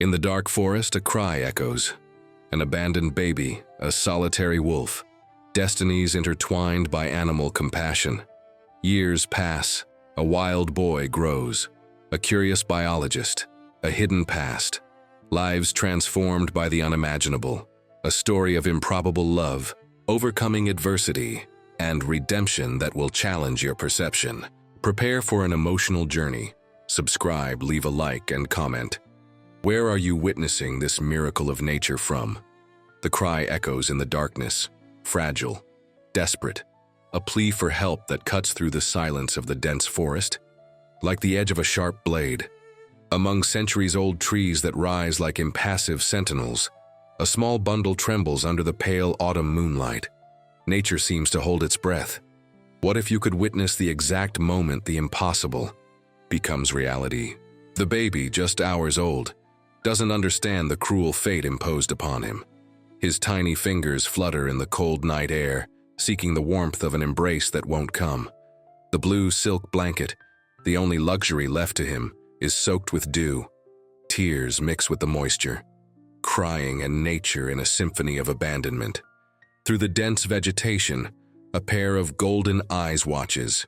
In the dark forest, a cry echoes. An abandoned baby, a solitary wolf. Destinies intertwined by animal compassion. Years pass. A wild boy grows. A curious biologist. A hidden past. Lives transformed by the unimaginable. A story of improbable love, overcoming adversity, and redemption that will challenge your perception. Prepare for an emotional journey. Subscribe, leave a like, and comment. Where are you witnessing this miracle of nature from? The cry echoes in the darkness, fragile, desperate, a plea for help that cuts through the silence of the dense forest, like the edge of a sharp blade. Among centuries-old trees that rise like impassive sentinels, a small bundle trembles under the pale autumn moonlight. Nature seems to hold its breath. What if you could witness the exact moment the impossible becomes reality? The baby, just hours old, doesn't understand the cruel fate imposed upon him. His tiny fingers flutter in the cold night air, seeking the warmth of an embrace that won't come. The blue silk blanket, the only luxury left to him, is soaked with dew. Tears mix with the moisture, crying and nature in a symphony of abandonment. Through the dense vegetation, a pair of golden eyes watches.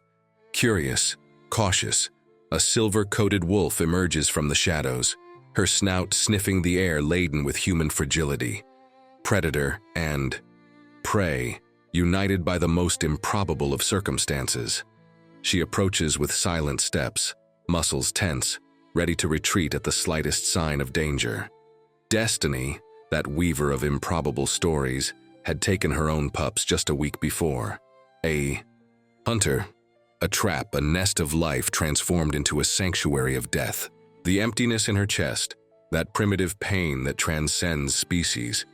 Curious, cautious, a silver-coated wolf emerges from the shadows, her snout sniffing the air laden with human fragility. Predator and prey, united by the most improbable of circumstances. She approaches with silent steps, muscles tense, ready to retreat at the slightest sign of danger. Destiny, that weaver of improbable stories, had taken her own pups just a week before. A hunter, a trap, a nest of life transformed into a sanctuary of death. The emptiness in her chest, that primitive pain that transcends species,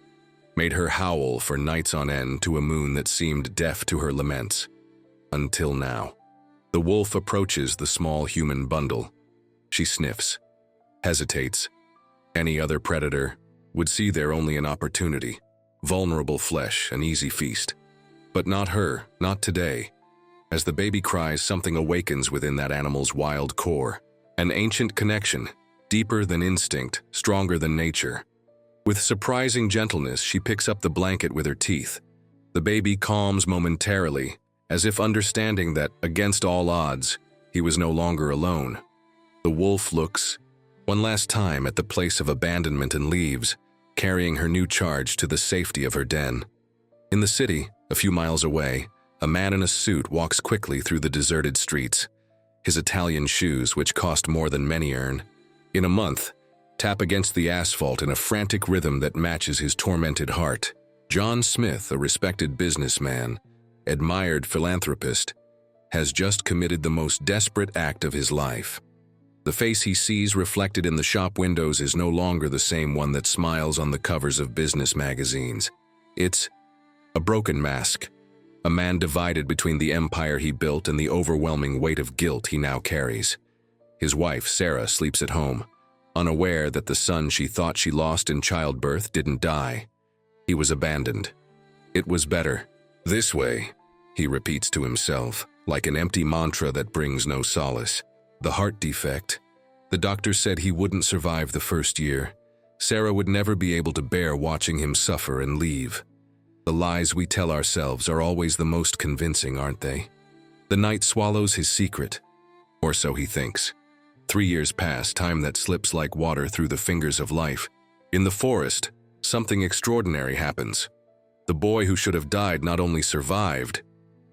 made her howl for nights on end to a moon that seemed deaf to her laments. Until now. The wolf approaches the small human bundle. She sniffs, hesitates. Any other predator would see there only an opportunity, vulnerable flesh, an easy feast. But not her, not today. As the baby cries, something awakens within that animal's wild core. An ancient connection, deeper than instinct, stronger than nature. With surprising gentleness, she picks up the blanket with her teeth. The baby calms momentarily, as if understanding that, against all odds, he was no longer alone. The wolf looks one last time at the place of abandonment and leaves, carrying her new charge to the safety of her den. In the city, a few miles away, a man in a suit walks quickly through the deserted streets. His Italian shoes, which cost more than many earn, in a month, tap against the asphalt in a frantic rhythm that matches his tormented heart. John Smith, a respected businessman, admired philanthropist, has just committed the most desperate act of his life. The face he sees reflected in the shop windows is no longer the same one that smiles on the covers of business magazines. It's a broken mask, a man divided between the empire he built and the overwhelming weight of guilt he now carries. His wife, Sarah, sleeps at home, unaware that the son she thought she lost in childbirth didn't die. He was abandoned. It was better this way, he repeats to himself, like an empty mantra that brings no solace. The heart defect. The doctor said he wouldn't survive the first year. Sarah would never be able to bear watching him suffer and leave. The lies we tell ourselves are always the most convincing, aren't they? The night swallows his secret, or so he thinks. 3 years pass, time that slips like water through the fingers of life. In the forest, something extraordinary happens. The boy who should have died not only survived,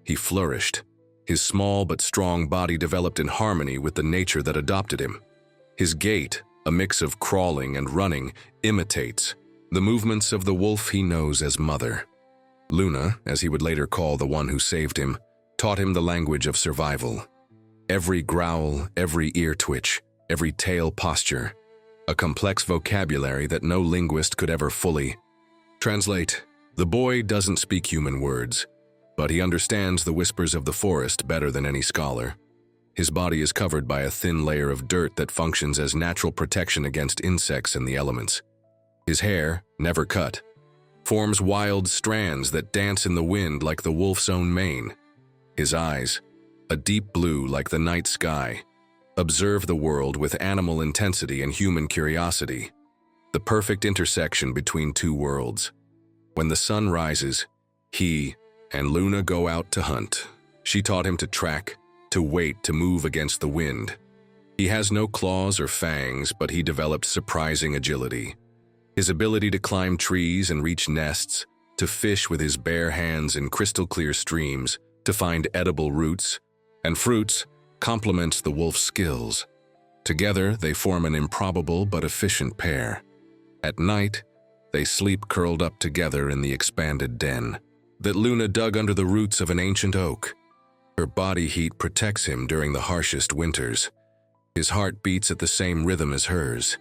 he flourished. His small but strong body developed in harmony with the nature that adopted him. His gait, a mix of crawling and running, imitates the movements of the wolf he knows as mother. Luna, as he would later call the one who saved him, taught him the language of survival. Every growl, every ear twitch, every tail posture, a complex vocabulary that no linguist could ever fully translate. The boy doesn't speak human words, but he understands the whispers of the forest better than any scholar. His body is covered by a thin layer of dirt that functions as natural protection against insects and the elements. His hair, never cut, forms wild strands that dance in the wind like the wolf's own mane. His eyes, a deep blue like the night sky, observe the world with animal intensity and human curiosity. the perfect intersection between two worlds. When the sun rises, he and Luna go out to hunt. She taught him to track, to wait, to move against the wind. He has no claws or fangs, but he developed surprising agility. His ability to climb trees and reach nests, to fish with his bare hands in crystal-clear streams, to find edible roots and fruits, complements the wolf's skills. Together, they form an improbable but efficient pair. At night, they sleep curled up together in the expanded den that Luna dug under the roots of an ancient oak. Her body heat protects him during the harshest winters. His heart beats at the same rhythm as hers.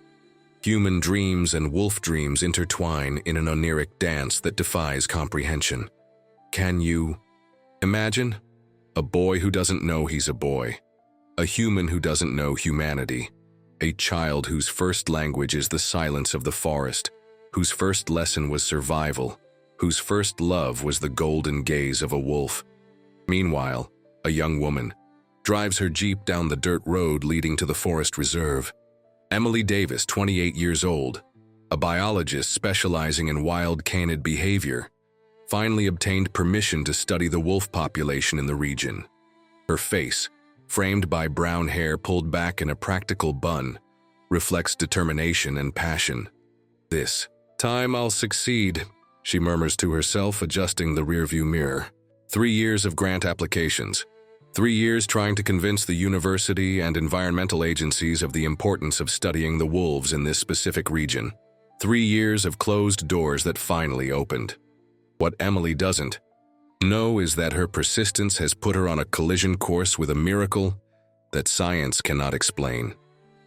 Human dreams and wolf dreams intertwine in an oniric dance that defies comprehension. Can you imagine? A boy who doesn't know he's a boy. A human who doesn't know humanity. A child whose first language is the silence of the forest, whose first lesson was survival, whose first love was the golden gaze of a wolf. Meanwhile, a young woman drives her Jeep down the dirt road leading to the forest reserve. Emily Davis, 28 years old, a biologist specializing in wild canid behavior, finally obtained permission to study the wolf population in the region. Her face, framed by brown hair pulled back in a practical bun, reflects determination and passion. "This time I'll succeed," she murmurs to herself, adjusting the rearview mirror. 3 years of grant applications. 3 years trying to convince the university and environmental agencies of the importance of studying the wolves in this specific region. 3 years of closed doors that finally opened. What Emily doesn't know is that her persistence has put her on a collision course with a miracle that science cannot explain.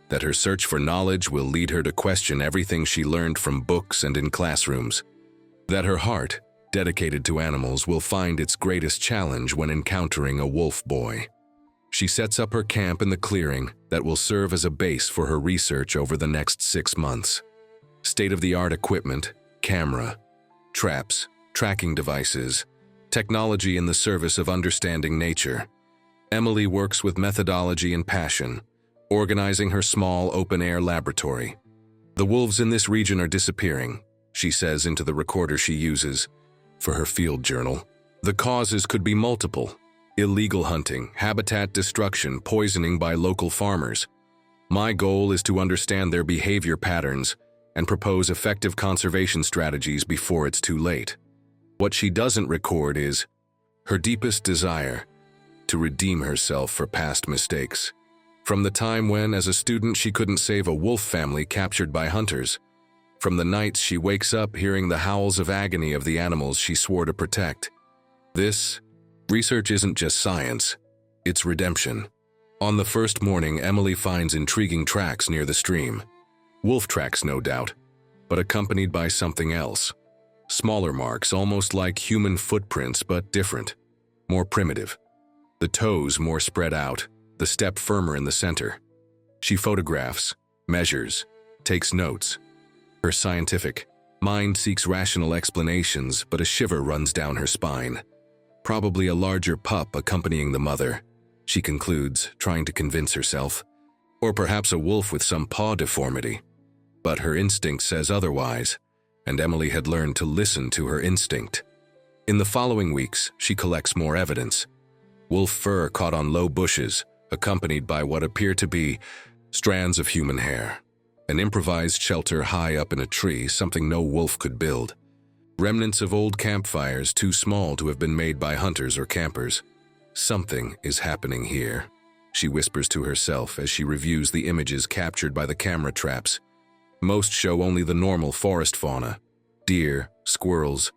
That her search for knowledge will lead her to question everything she learned from books and in classrooms. That her heart, dedicated to animals, will find its greatest challenge when encountering a wolf boy. She sets up her camp in the clearing that will serve as a base for her research over the next 6 months. State-of-the-art equipment, camera, traps, tracking devices, technology in the service of understanding nature. Emily works with methodology and passion, organizing her small open-air laboratory. "The wolves in this region are disappearing," she says into the recorder she uses for her field journal. "The causes could be multiple: illegal hunting, habitat destruction, poisoning by local farmers. My goal is to understand their behavior patterns and propose effective conservation strategies before it's too late." What she doesn't record is her deepest desire to redeem herself for past mistakes. From the time when, as a student, she couldn't save a wolf family captured by hunters. From the nights she wakes up hearing the howls of agony of the animals she swore to protect. This research isn't just science, it's redemption. On the first morning, Emily finds intriguing tracks near the stream. Wolf tracks, no doubt, but accompanied by something else. Smaller marks, almost like human footprints, but different, more primitive. The toes more spread out, the step firmer in the center. She photographs, measures, takes notes. Her scientific mind seeks rational explanations, but a shiver runs down her spine. Probably a larger pup accompanying the mother, she concludes, trying to convince herself. Or perhaps a wolf with some paw deformity. But her instinct says otherwise, and Emily had learned to listen to her instinct. In the following weeks, she collects more evidence. Wolf fur caught on low bushes, accompanied by what appear to be strands of human hair. An improvised shelter high up in a tree, something no wolf could build. Remnants of old campfires too small to have been made by hunters or campers. Something is happening here, she whispers to herself as she reviews the images captured by the camera traps. Most show only the normal forest fauna: deer, squirrels,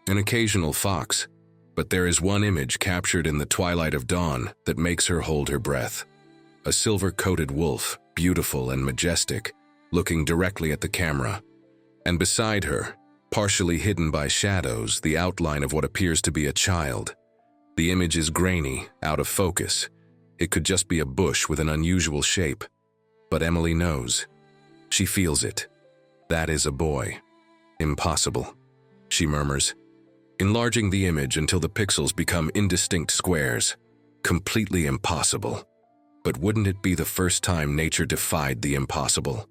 an occasional fox. But there is one image captured in the twilight of dawn that makes her hold her breath. A silver-coated wolf, beautiful and majestic, looking directly at the camera. And beside her, partially hidden by shadows, the outline of what appears to be a child. The image is grainy, out of focus. It could just be a bush with an unusual shape. But Emily knows. She feels it. That is a boy. Impossible, she murmurs, enlarging the image until the pixels become indistinct squares. Completely impossible. But wouldn't it be the first time nature defied the impossible?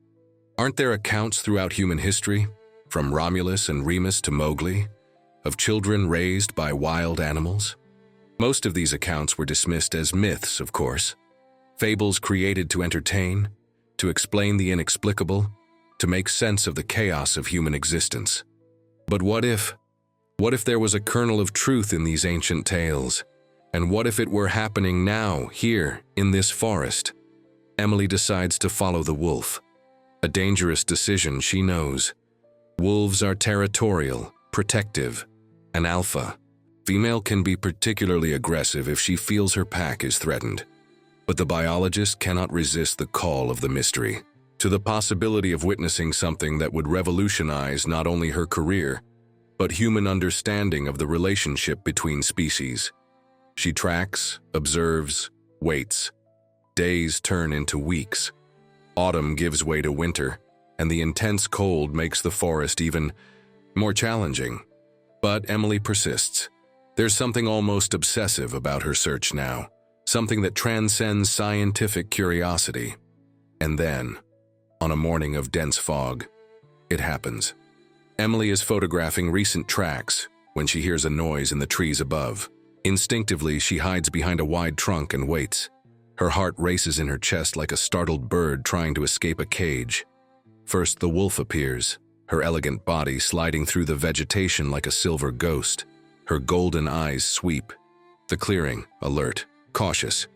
Aren't there accounts throughout human history, from Romulus and Remus to Mowgli, of children raised by wild animals? Most of these accounts were dismissed as myths, of course. Fables created to entertain, to explain the inexplicable, to make sense of the chaos of human existence. But what if there was a kernel of truth in these ancient tales? And what if it were happening now, here, in this forest? Emily decides to follow the wolf. A dangerous decision, she knows. Wolves are territorial, protective, an alpha. Female can be particularly aggressive if she feels her pack is threatened. But the biologist cannot resist the call of the mystery, to the possibility of witnessing something that would revolutionize not only her career, but human understanding of the relationship between species. She tracks, observes, waits. Days turn into weeks. Autumn gives way to winter, and the intense cold makes the forest even more challenging. But Emily persists. There's something almost obsessive about her search now, something that transcends scientific curiosity. And then, on a morning of dense fog, it happens. Emily is photographing recent tracks when she hears a noise in the trees above. Instinctively, she hides behind a wide trunk and waits. Her heart races in her chest like a startled bird trying to escape a cage. First, the wolf appears, her elegant body sliding through the vegetation like a silver ghost. Her golden eyes sweep the clearing, alert, cautious.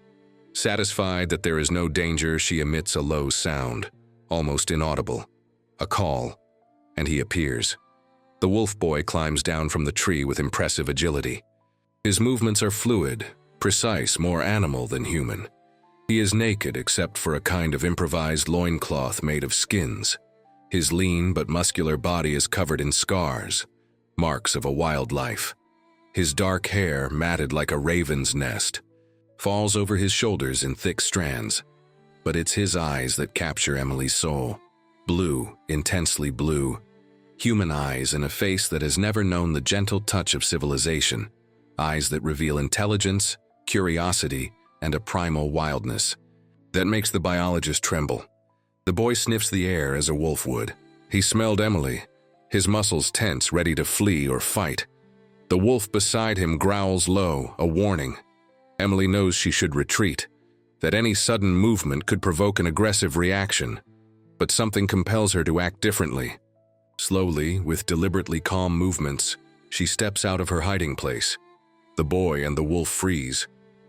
Satisfied that there is no danger, she emits a low sound, almost inaudible. A call, and he appears. The wolf boy climbs down from the tree with impressive agility. His movements are fluid, precise, more animal than human. He is naked except for a kind of improvised loincloth made of skins. His lean but muscular body is covered in scars, marks of a wild life. His dark hair, matted like a raven's nest, falls over his shoulders in thick strands. But it's his eyes that capture Emily's soul. Blue, intensely blue. Human eyes in a face that has never known the gentle touch of civilization. Eyes that reveal intelligence, curiosity, and a primal wildness. That makes the biologist tremble. The boy sniffs the air as a wolf would. He smelled Emily, his muscles tense, ready to flee or fight. The wolf beside him growls low, a warning. Emily knows she should retreat, that any sudden movement could provoke an aggressive reaction, but something compels her to act differently. Slowly, with deliberately calm movements, she steps out of her hiding place. The boy and the wolf freeze.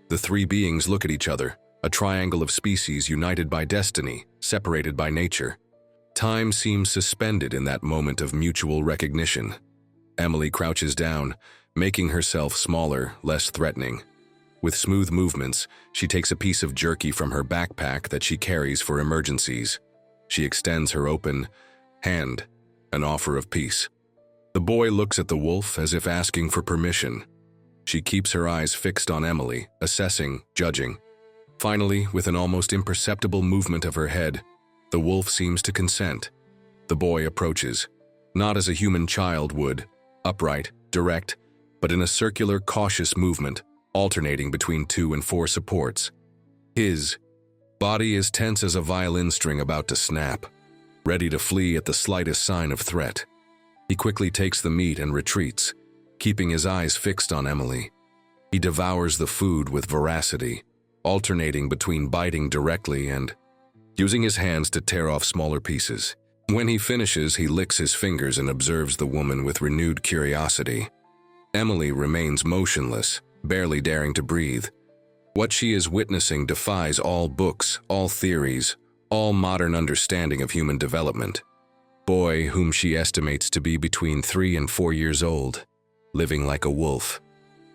The three beings look at each other, a triangle of species united by destiny, separated by nature. Time seems suspended in that moment of mutual recognition. Emily crouches down, making herself smaller, less threatening. With smooth movements, she takes a piece of jerky from her backpack that she carries for emergencies. She extends her open hand, an offer of peace. The boy looks at the wolf as if asking for permission. She keeps her eyes fixed on Emily, assessing, judging. Finally, with an almost imperceptible movement of her head, the wolf seems to consent. The boy approaches, not as a human child would, upright, direct, but in a circular, cautious movement, alternating between 2 and 4 supports. His body is tense as a violin string about to snap, ready to flee at the slightest sign of threat. He quickly takes the meat and retreats, keeping his eyes fixed on Emily. He devours the food with voracity, alternating between biting directly and using his hands to tear off smaller pieces. When he finishes, he licks his fingers and observes the woman with renewed curiosity. Emily remains motionless, barely daring to breathe. What she is witnessing defies all books, all theories, all modern understanding of human development. Boy, whom she estimates to be between 3 and 4 years old, living like a wolf,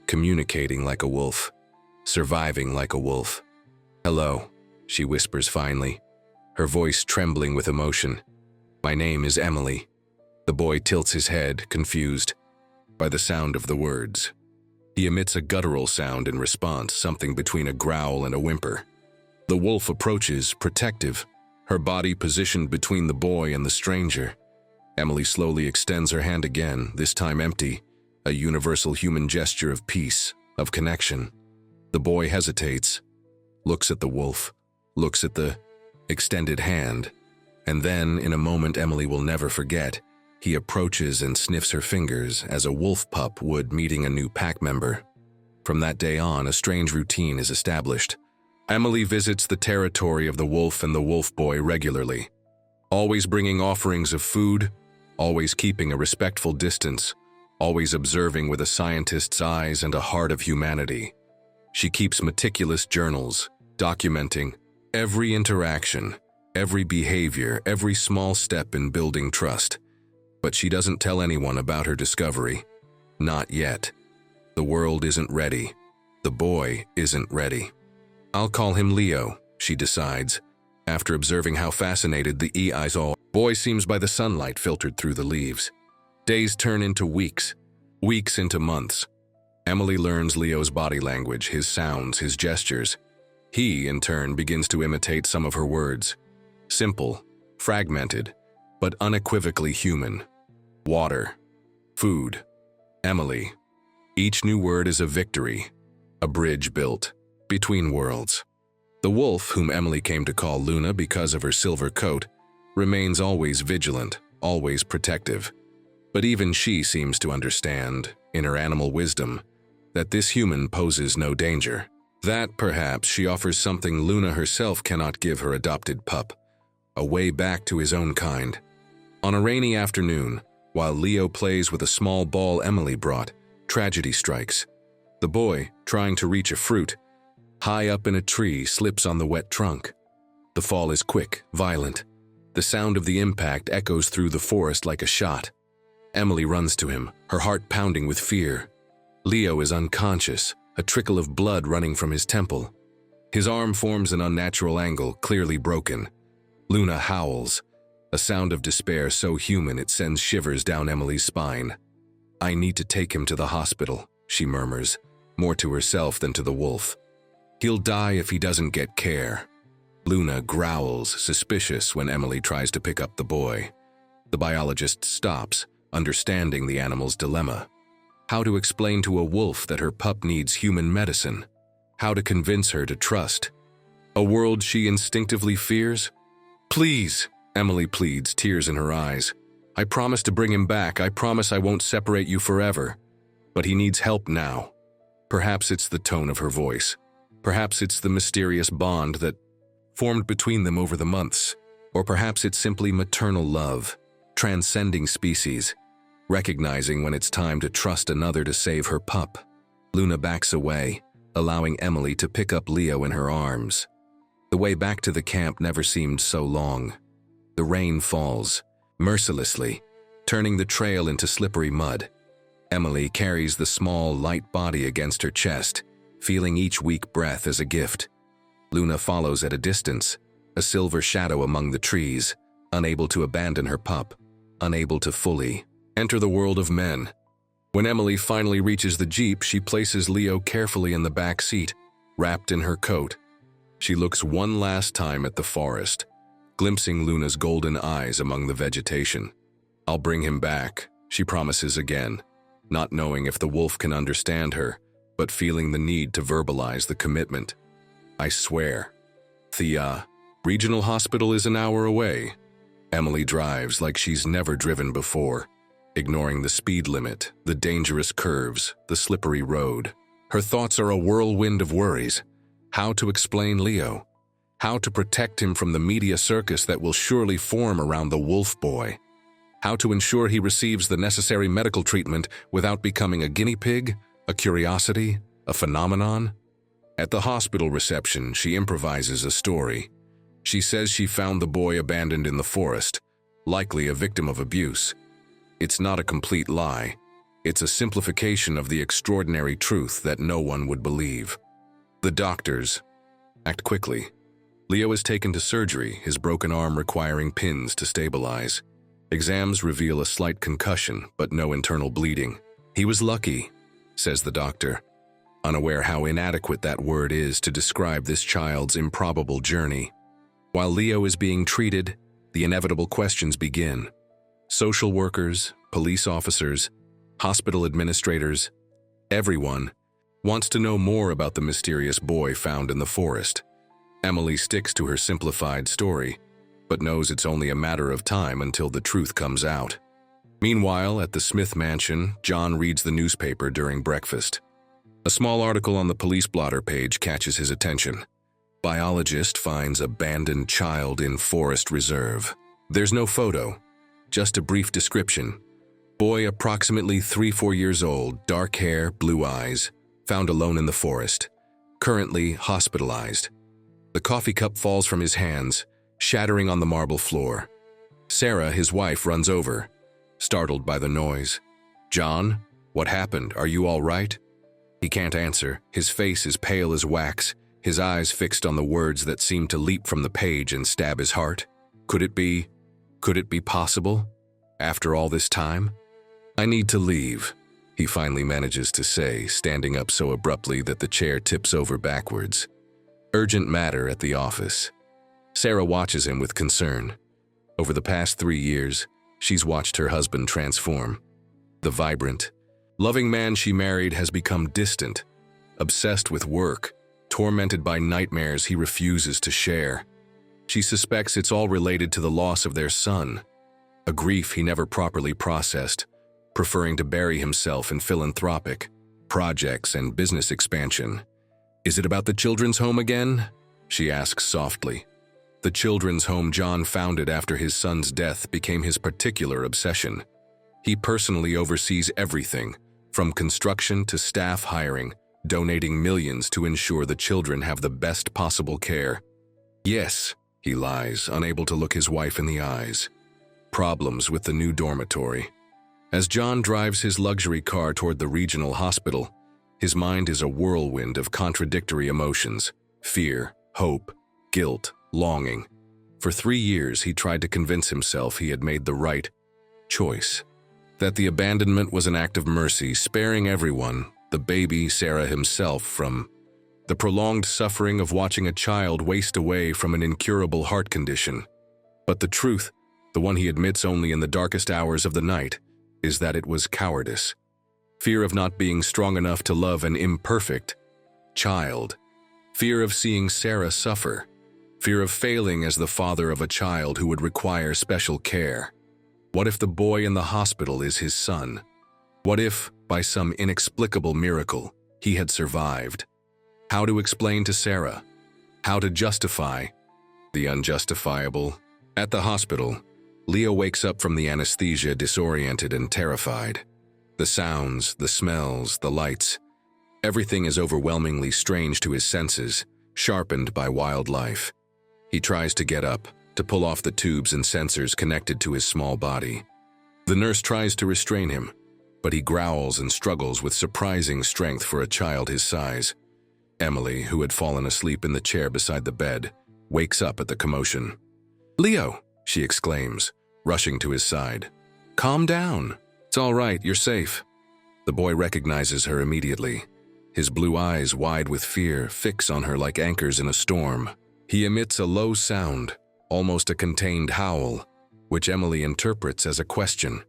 communicating like a wolf, surviving like a wolf. "Hello," she whispers finally, her voice trembling with emotion. "My name is Emily." The boy tilts his head, confused by the sound of the words. He emits a guttural sound in response, something between a growl and a whimper. The wolf approaches, protective, her body positioned between the boy and the stranger. Emily slowly extends her hand again, this time empty, a universal human gesture of peace, of connection. The boy hesitates, looks at the wolf, looks at the extended hand, And then, in a moment Emily will never forget, he approaches and sniffs her fingers as a wolf pup would meeting a new pack member. From that day on, a strange routine is established. Emily visits the territory of the wolf and the wolf boy regularly, always bringing offerings of food, always keeping a respectful distance, always observing with a scientist's eyes and a heart of humanity. She keeps meticulous journals, documenting every interaction, every behavior, every small step in building trust. But she doesn't tell anyone about her discovery. Not yet. The world isn't ready. The boy isn't ready. I'll call him Leo, she decides, after observing how fascinated the eyes are. Boy seems by the sunlight filtered through the leaves. Days turn into weeks, weeks into months. Emily learns Leo's body language, his sounds, his gestures. He, in turn, begins to imitate some of her words. Simple, fragmented, but unequivocally human. Water, food, Emily. Each new word is a victory, a bridge built between worlds. The wolf, whom Emily came to call Luna because of her silver coat, remains always vigilant, always protective. But even she seems to understand, in her animal wisdom, that this human poses no danger. That, perhaps, she offers something Luna herself cannot give her adopted pup, a way back to his own kind. On a rainy afternoon, while Leo plays with a small ball Emily brought, tragedy strikes. The boy, trying to reach a fruit, high up in a tree, slips on the wet trunk. The fall is quick, violent. The sound of the impact echoes through the forest like a shot. Emily runs to him, her heart pounding with fear. Leo is unconscious, a trickle of blood running from his temple. His arm forms an unnatural angle, clearly broken. Luna howls, a sound of despair so human it sends shivers down Emily's spine. "I need to take him to the hospital," she murmurs, more to herself than to the wolf. "He'll die if he doesn't get care." Luna growls, suspicious, when Emily tries to pick up the boy. The biologist stops, understanding the animal's dilemma. How to explain to a wolf that her pup needs human medicine? How to convince her to trust a world she instinctively fears? "Please," Emily pleads, tears in her eyes. "I promise to bring him back. I promise I won't separate you forever. But he needs help now." Perhaps it's the tone of her voice. Perhaps it's the mysterious bond that formed between them over the months. Or perhaps it's simply maternal love, transcending species, recognizing when it's time to trust another to save her pup. Luna backs away, allowing Emily to pick up Leo in her arms. The way back to the camp never seemed so long. The rain falls, mercilessly, turning the trail into slippery mud. Emily carries the small, light body against her chest, feeling each weak breath as a gift. Luna follows at a distance, a silver shadow among the trees, unable to abandon her pup, unable to fully enter the world of men. When Emily finally reaches the jeep, she places Leo carefully in the back seat, wrapped in her coat. She looks one last time at the forest, glimpsing Luna's golden eyes among the vegetation. "I'll bring him back," she promises again, not knowing if the wolf can understand her, but feeling the need to verbalize the commitment. "I swear." The regional hospital is an hour away. Emily drives like she's never driven before, ignoring the speed limit, the dangerous curves, the slippery road. Her thoughts are a whirlwind of worries. How to explain Leo? How to protect him from the media circus that will surely form around the wolf boy? How to ensure he receives the necessary medical treatment without becoming a guinea pig, a curiosity, a phenomenon? At the hospital reception, she improvises a story. She says she found the boy abandoned in the forest, likely a victim of abuse. It's not a complete lie. It's a simplification of the extraordinary truth that no one would believe. The doctors act quickly. Leo is taken to surgery, his broken arm requiring pins to stabilize. Exams reveal a slight concussion, but no internal bleeding. "He was lucky," says the doctor, unaware how inadequate that word is to describe this child's improbable journey. While Leo is being treated, the inevitable questions begin. Social workers, police officers, hospital administrators, everyone wants to know more about the mysterious boy found in the forest. Emily sticks to her simplified story. but knows it's only a matter of time until the truth comes out. Meanwhile, at the Smith mansion, John reads the newspaper during breakfast. A small article on the police blotter page catches his attention. Biologist finds abandoned child in forest reserve. There's no photo, just a brief description. Boy approximately 3-4 years old, dark hair, blue eyes, found alone in the forest, currently hospitalized. The coffee cup falls from his hands, shattering on the marble floor. Sarah, his wife, runs over, startled by the noise. "John, what happened? Are you all right?" He can't answer. His face is pale as wax, his eyes fixed on the words that seem to leap from the page and stab his heart. Could it be possible? After all this time? "I need to leave," he finally manages to say, standing up so abruptly that the chair tips over backwards. Urgent matter at the office. Sarah watches him with concern. Over the past 3 years, she's watched her husband transform. The vibrant, loving man she married has become distant, obsessed with work, tormented by nightmares he refuses to share. She suspects it's all related to the loss of their son, a grief he never properly processed, preferring to bury himself in philanthropic projects and business expansion. "Is it about the children's home again?" she asks softly. The children's home John founded after his son's death became his particular obsession. He personally oversees everything, from construction to staff hiring, donating millions to ensure the children have the best possible care. "Yes," he lies, unable to look his wife in the eyes. Problems with the new dormitory. As John drives his luxury car toward the regional hospital, his mind is a whirlwind of contradictory emotions: fear, hope, guilt, longing. For 3 years, he tried to convince himself he had made the right choice, that the abandonment was an act of mercy, sparing everyone, the baby, Sarah himself, from the prolonged suffering of watching a child waste away from an incurable heart condition. But the truth, the one he admits only in the darkest hours of the night, is that it was cowardice. Fear of not being strong enough to love an imperfect child. Fear of seeing Sarah suffer. Fear of failing as the father of a child who would require special care. What if the boy in the hospital is his son? What if, by some inexplicable miracle, he had survived? How to explain to Sarah? How to justify the unjustifiable? At the hospital, Leo wakes up from the anesthesia disoriented and terrified. The sounds, the smells, the lights, everything is overwhelmingly strange to his senses, sharpened by wildlife. He tries to get up, to pull off the tubes and sensors connected to his small body. The nurse tries to restrain him, but he growls and struggles with surprising strength for a child his size. Emily, who had fallen asleep in the chair beside the bed, wakes up at the commotion. "Leo!" she exclaims, rushing to his side. "Calm down. It's all right, you're safe." The boy recognizes her immediately. His blue eyes, wide with fear, fix on her like anchors in a storm. He emits a low sound, almost a contained howl, which Emily interprets as a question.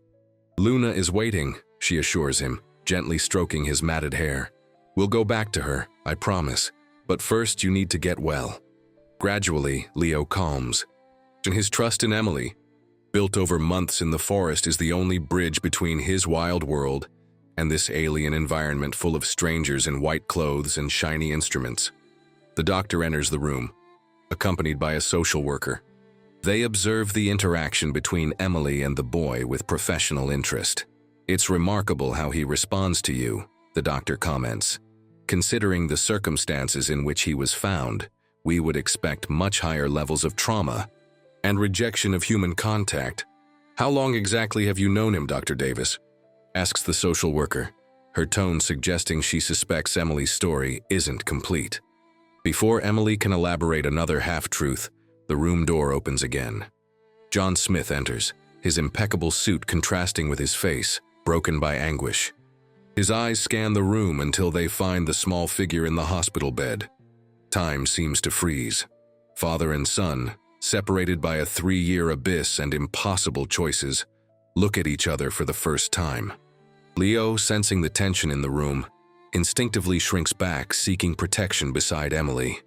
"Luna is waiting," she assures him, gently stroking his matted hair. "We'll go back to her, I promise, but first you need to get well." Gradually, Leo calms, and his trust in Emily, built over months in the forest, is the only bridge between his wild world and this alien environment full of strangers in white clothes and shiny instruments. The doctor enters the room, accompanied by a social worker. They observe the interaction between Emily and the boy with professional interest. "It's remarkable how he responds to you," the doctor comments. "Considering the circumstances in which he was found, we would expect much higher levels of trauma and rejection of human contact." "How long exactly have you known him, Dr. Davis?" asks the social worker, her tone suggesting she suspects Emily's story isn't complete. Before Emily can elaborate another half-truth, the room door opens again. John Smith enters, his impeccable suit contrasting with his face, broken by anguish. His eyes scan the room until they find the small figure in the hospital bed. Time seems to freeze. Father and son, separated by a 3-year abyss and impossible choices, look at each other for the first time. Leo, sensing the tension in the room, instinctively shrinks back, seeking protection beside Emily.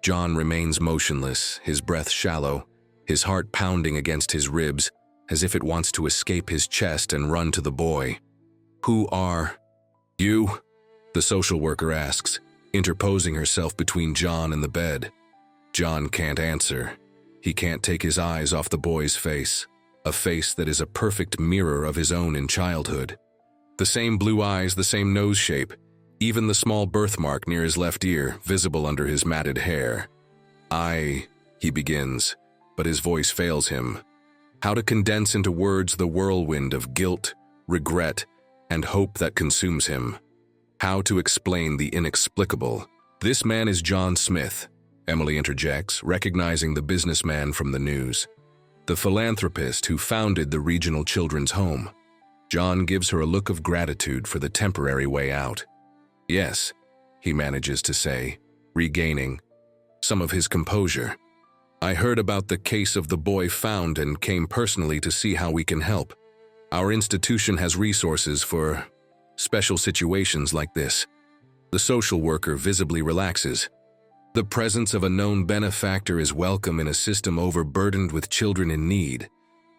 John remains motionless, his breath shallow, his heart pounding against his ribs as if it wants to escape his chest and run to the boy. "Who are you?" the social worker asks, interposing herself between John and the bed. John can't answer. He can't take his eyes off the boy's face, a face that is a perfect mirror of his own in childhood. The same blue eyes, the same nose shape, even the small birthmark near his left ear, visible under his matted hair. He begins, but his voice fails him. How to condense into words the whirlwind of guilt, regret, and hope that consumes him. How to explain the inexplicable. "This man is John Smith," Emily interjects, recognizing the businessman from the news. "The philanthropist who founded the regional children's home." John gives her a look of gratitude for the temporary way out. "Yes," he manages to say, regaining some of his composure. "I heard about the case of the boy found and came personally to see how we can help. Our institution has resources for special situations like this." The social worker visibly relaxes. The presence of a known benefactor is welcome in a system overburdened with children in need.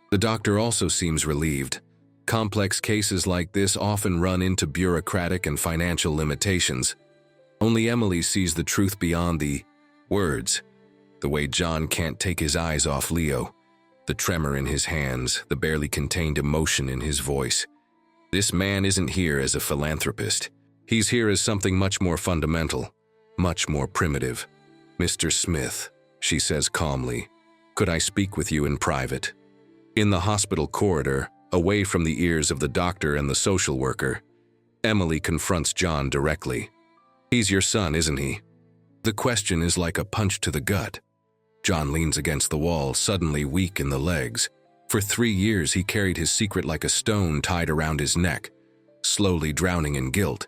The doctor also seems relieved. Complex cases like this often run into bureaucratic and financial limitations. Only Emily sees the truth beyond the words. The way John can't take his eyes off Leo, the tremor in his hands, the barely contained emotion in his voice. This man isn't here as a philanthropist. He's here as something much more fundamental, much more primitive. "Mr. Smith," she says calmly, "could I speak with you in private?" In the hospital corridor, away from the ears of the doctor and the social worker, Emily confronts John directly. "He's your son, isn't he?" The question is like a punch to the gut. John leans against the wall, suddenly weak in the legs. For 3 years he carried his secret like a stone tied around his neck, slowly drowning in guilt.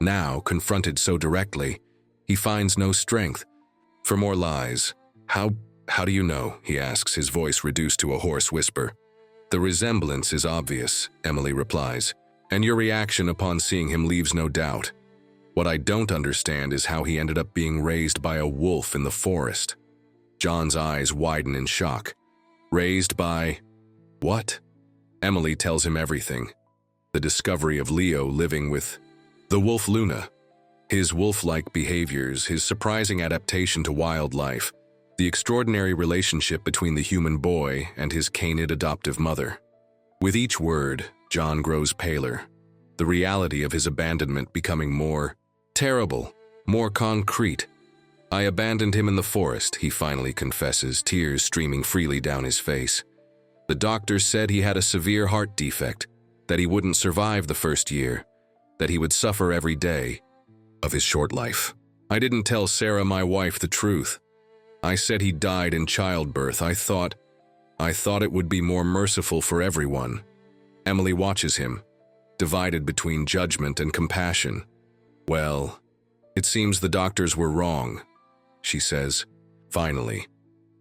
Now, confronted so directly, he finds no strength for more lies. How do you know?" he asks, his voice reduced to a hoarse whisper. "The resemblance is obvious," Emily replies, "and your reaction upon seeing him leaves no doubt. What I don't understand is how he ended up being raised by a wolf in the forest." John's eyes widen in shock. "Raised by what?" Emily tells him everything. The discovery of Leo living with the wolf Luna, his wolf-like behaviors, his surprising adaptation to wildlife, the extraordinary relationship between the human boy and his canid adoptive mother. With each word, John grows paler, the reality of his abandonment becoming more terrible, more concrete. "I abandoned him in the forest," he finally confesses, tears streaming freely down his face. "The doctor said he had a severe heart defect, that he wouldn't survive the first year, that he would suffer every day of his short life. I didn't tell Sarah, my wife, the truth. I said he died in childbirth. I thought it would be more merciful for everyone." Emily watches him, divided between judgment and compassion. "Well, it seems the doctors were wrong," she says, finally.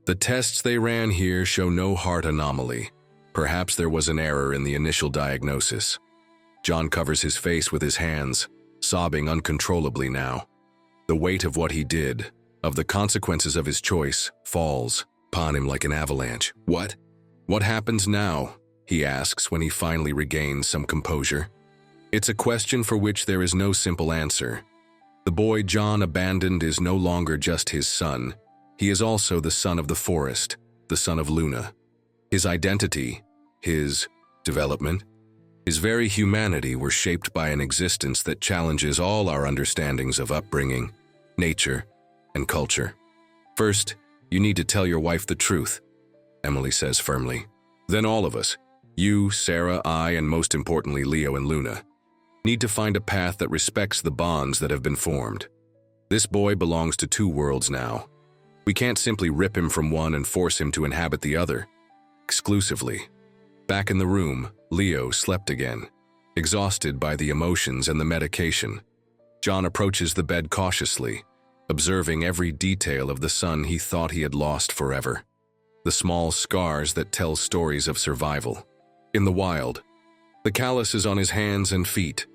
"The tests they ran here show no heart anomaly. Perhaps there was an error in the initial diagnosis." John covers his face with his hands, sobbing uncontrollably now. The weight of what he did, of the consequences of his choice, falls upon him like an avalanche. What happens now?" he asks when he finally regains some composure. It's a question for which there is no simple answer. The boy John abandoned is no longer just his son. He is also the son of the forest, the son of Luna. His identity, his development, his very humanity were shaped by an existence that challenges all our understandings of upbringing, nature, and culture. "First, you need to tell your wife the truth," Emily says firmly. "Then all of us, you, Sarah, I, and most importantly Leo and Luna, need to find a path that respects the bonds that have been formed. This boy belongs to 2 worlds now. We can't simply rip him from one and force him to inhabit the other, exclusively." Back in the room, Leo slept again, exhausted by the emotions and the medication. John approaches the bed cautiously, observing every detail of the son he thought he had lost forever. The small scars that tell stories of survival in the wild, the calluses on his hands and feet,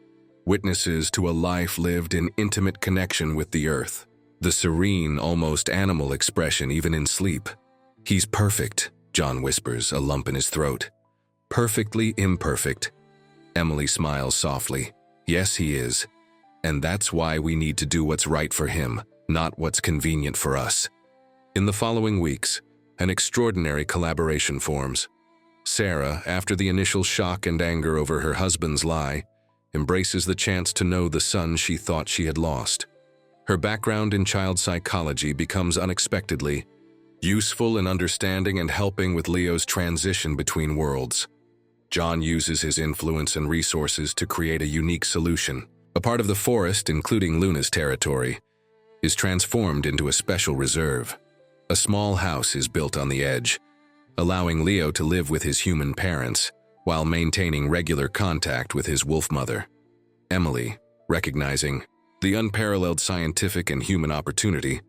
witnesses to a life lived in intimate connection with the earth, the serene, almost animal expression even in sleep. "He's perfect," John whispers, a lump in his throat. Perfectly imperfect. Emily smiles softly. Yes, he is. And that's why we need to do what's right for him, not what's convenient for us. In the following weeks, an extraordinary collaboration forms. Sarah, after the initial shock and anger over her husband's lie, embraces the chance to know the son she thought she had lost. Her background in child psychology becomes unexpectedly useful in understanding and helping with Leo's transition between worlds. John uses his influence and resources to create a unique solution. A part of the forest, including Luna's territory, is transformed into a special reserve. A small house is built on the edge, allowing Leo to live with his human parents while maintaining regular contact with his wolf mother. Emily, recognizing the unparalleled scientific and human opportunity,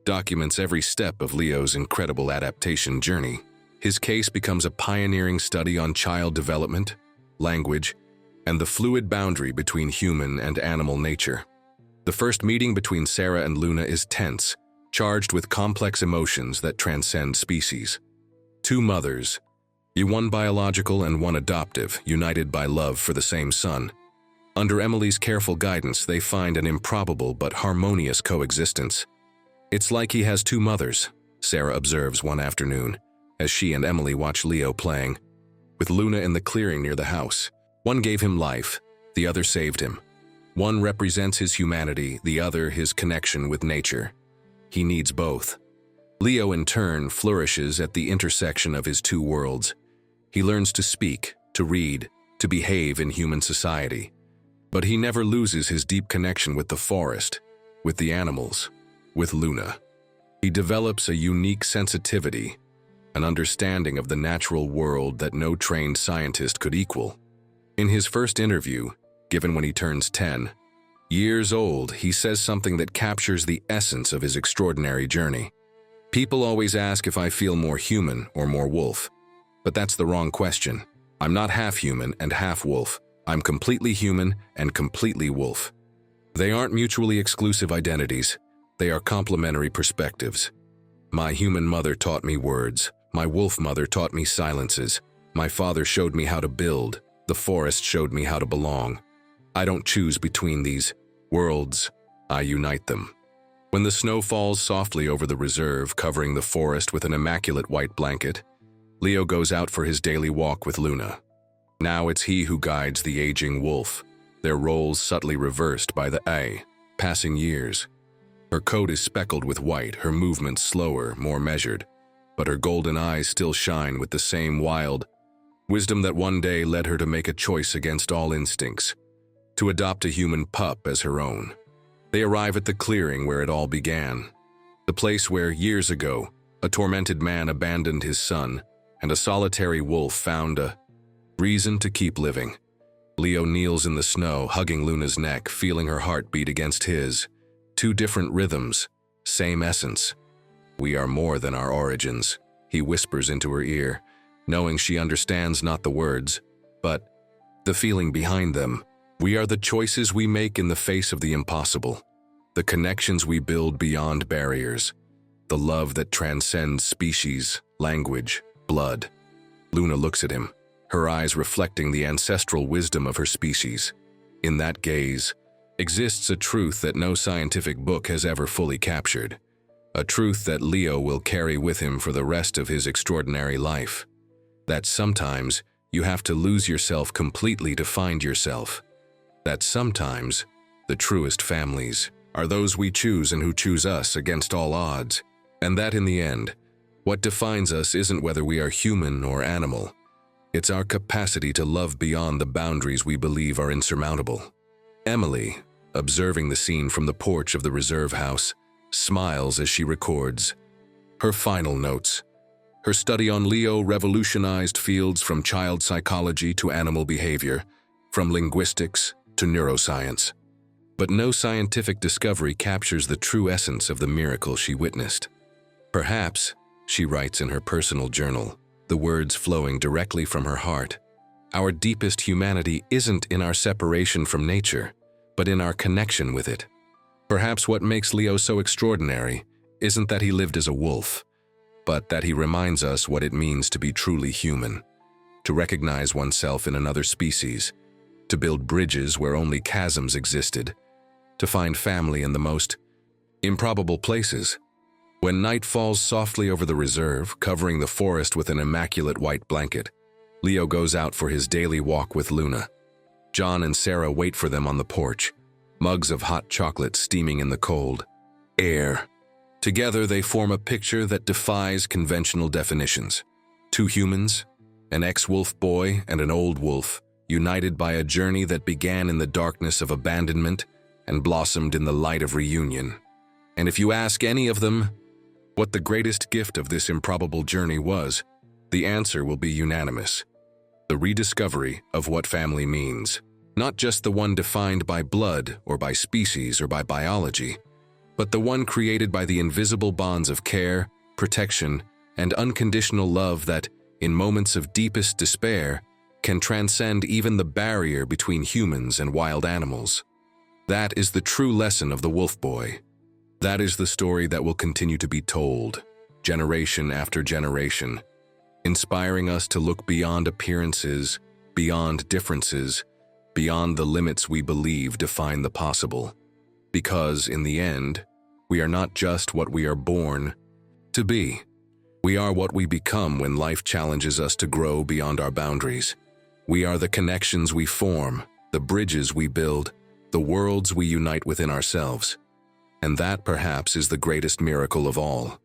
documents every step of Leo's incredible adaptation journey. His case becomes a pioneering study on child development, language, and the fluid boundary between human and animal nature. The first meeting between Sarah and Luna is tense, charged with complex emotions that transcend species. Two mothers, one biological and one adoptive, united by love for the same son. Under Emily's careful guidance, they find an improbable but harmonious coexistence. It's like he has two mothers, Sarah observes one afternoon, as she and Emily watch Leo playing. With Luna in the clearing near the house, one gave him life, the other saved him. One represents his humanity, the other his connection with nature. He needs both. Leo, in turn, flourishes at the intersection of his two worlds. He learns to speak, to read, to behave in human society. But he never loses his deep connection with the forest, with the animals, with Luna. He develops a unique sensitivity, an understanding of the natural world that no trained scientist could equal. In his first interview, given when he turns 10 years old, he says something that captures the essence of his extraordinary journey. People always ask if I feel more human or more wolf. But that's the wrong question. I'm not half human and half wolf. I'm completely human and completely wolf. They aren't mutually exclusive identities. They are complementary perspectives. My human mother taught me words. My wolf mother taught me silences. My father showed me how to build. The forest showed me how to belong. I don't choose between these worlds. I unite them. When the snow falls softly over the reserve, covering the forest with an immaculate white blanket, Leo goes out for his daily walk with Luna. Now it's he who guides the aging wolf, their roles subtly reversed by the passing years. Her coat is speckled with white, her movements slower, more measured, but her golden eyes still shine with the same wild wisdom that one day led her to make a choice against all instincts, to adopt a human pup as her own. They arrive at the clearing where it all began, the place where, years ago, a tormented man abandoned his son, and a solitary wolf found a reason to keep living. Leo kneels in the snow, hugging Luna's neck, feeling her heart beat against his. Two different rhythms, same essence. We are more than our origins, he whispers into her ear, knowing she understands not the words, but the feeling behind them. We are the choices we make in the face of the impossible, the connections we build beyond barriers, the love that transcends species, language, blood. Luna looks at him, her eyes reflecting the ancestral wisdom of her species. In that gaze exists a truth that no scientific book has ever fully captured, a truth that Leo will carry with him for the rest of his extraordinary life. That sometimes you have to lose yourself completely to find yourself. That sometimes the truest families are those we choose and who choose us against all odds. And that in the end, what defines us isn't whether we are human or animal. It's our capacity to love beyond the boundaries we believe are insurmountable. Emily, observing the scene from the porch of the reserve house, smiles as she records her final notes. Her study on Leo revolutionized fields from child psychology to animal behavior, from linguistics to neuroscience. But no scientific discovery captures the true essence of the miracle she witnessed. Perhaps, she writes in her personal journal, the words flowing directly from her heart, our deepest humanity isn't in our separation from nature, but in our connection with it. Perhaps what makes Leo so extraordinary isn't that he lived as a wolf, but that he reminds us what it means to be truly human, to recognize oneself in another species, to build bridges where only chasms existed, to find family in the most improbable places. When night falls softly over the reserve, covering the forest with an immaculate white blanket, Leo goes out for his daily walk with Luna. John and Sarah wait for them on the porch, mugs of hot chocolate steaming in the cold air. Together they form a picture that defies conventional definitions. Two humans, an ex-wolf boy and an old wolf, united by a journey that began in the darkness of abandonment and blossomed in the light of reunion. And if you ask any of them what the greatest gift of this improbable journey was, the answer will be unanimous: the rediscovery of what family means. Not just the one defined by blood or by species or by biology, but the one created by the invisible bonds of care, protection, and unconditional love that, in moments of deepest despair, can transcend even the barrier between humans and wild animals. That is the true lesson of the Wolf Boy. That is the story that will continue to be told, generation after generation, inspiring us to look beyond appearances, beyond differences, beyond the limits we believe define the possible. Because, in the end, we are not just what we are born to be. We are what we become when life challenges us to grow beyond our boundaries. We are the connections we form, the bridges we build, the worlds we unite within ourselves. And that, perhaps, is the greatest miracle of all.